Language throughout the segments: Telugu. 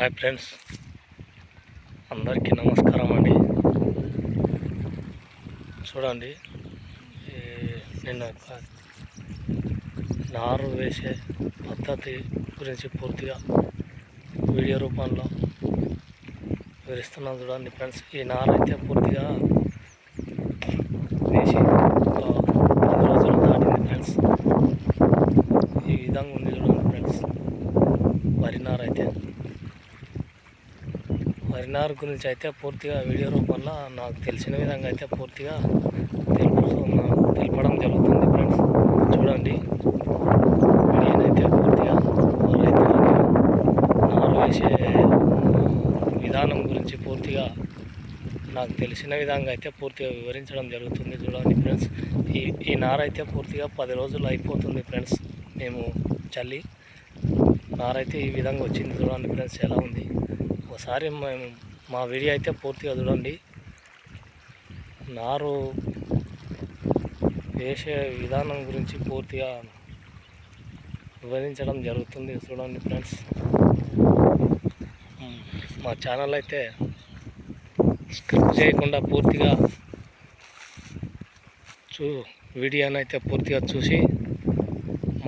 హాయ్ ఫ్రెండ్స్, అందరికీ నమస్కారం అండి. చూడండి, నిన్న నారు వేసే పద్ధతి గురించి పూర్తిగా వీడియో రూపంలో వివరిస్తున్నాను. చూడండి ఫ్రెండ్స్, ఈ నారు అయితే పూర్తిగా వేసి 10 రోజులు దాటింది ఫ్రెండ్స్. ఈ విధంగా ఉంది చూడండి ఫ్రెండ్స్. వరి నారు గురించి అయితే పూర్తిగా వీడియో రూపంలో నాకు తెలిసిన విధంగా అయితే పూర్తిగా తెలపడం జరుగుతుంది ఫ్రెండ్స్. చూడండి, నేనైతే పూర్తిగా నారు వేసే విధానం గురించి పూర్తిగా నాకు తెలిసిన విధంగా అయితే పూర్తిగా వివరించడం జరుగుతుంది. చూడండి ఫ్రెండ్స్, ఈ నారు అయితే పూర్తిగా 10 రోజులు అయిపోతుంది ఫ్రెండ్స్. మేము చల్లి నారైతే ఈ విధంగా వచ్చింది. చూడండి ఫ్రెండ్స్, ఎలా ఉంది ఒకసారి మా వీడియో అయితే పూర్తిగా చూడండి. నారు వేసే విధానం గురించి పూర్తిగా వివరించడం జరుగుతుంది. చూడండి ఫ్రెండ్స్, మా ఛానల్ అయితే స్క్రిప్ట్ చేయకుండా పూర్తిగా వీడియోని అయితే పూర్తిగా చూసి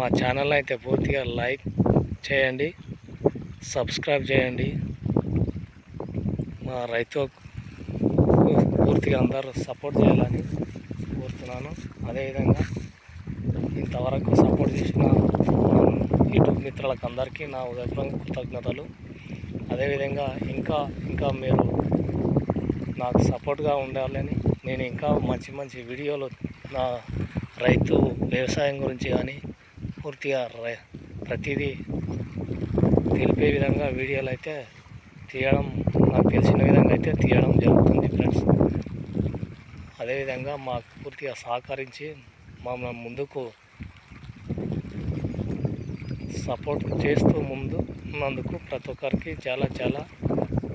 మా ఛానల్ అయితే పూర్తిగా లైక్ చేయండి, సబ్స్క్రైబ్ చేయండి. మా రైతు పూర్తిగా అందరూ సపోర్ట్ చేయాలని కోరుతున్నాను. అదేవిధంగా ఇంతవరకు సపోర్ట్ చేసిన యూట్యూబ్ మిత్రులకు అందరికీ నా ఉదయపూర్వక కృతజ్ఞతలు. అదేవిధంగా ఇంకా మీరు నాకు సపోర్ట్గా ఉండాలని నేను ఇంకా మంచి వీడియోలు నా రైతు వ్యవసాయం గురించి కానీ పూర్తిగా ప్రతిదీ తెలిపే విధంగా వీడియోలు అయితే తీయడం, నాకు తెలిసిన విధంగా అయితే తీయడం జరుగుతుంది ఫ్రెండ్స్. అదేవిధంగా మాకు పూర్తిగా సహకరించి ముందుకు సపోర్ట్ చేస్తూ ముందుకు ప్రతి ఒక్కరికి చాలా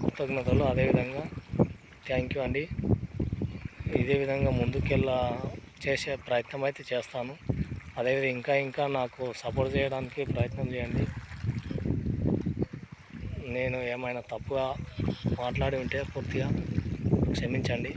కృతజ్ఞతలు. అదేవిధంగా థ్యాంక్ యూ అండి. ఇదే విధంగా చేసే ప్రయత్నం అయితే చేస్తాను. అదేవిధంగా ఇంకా నాకు సపోర్ట్ చేయడానికి ప్రయత్నం చేయండి. నేను ఏమైనా తప్పుగా మాట్లాడి ఉంటే పూర్తిగా క్షమించండి.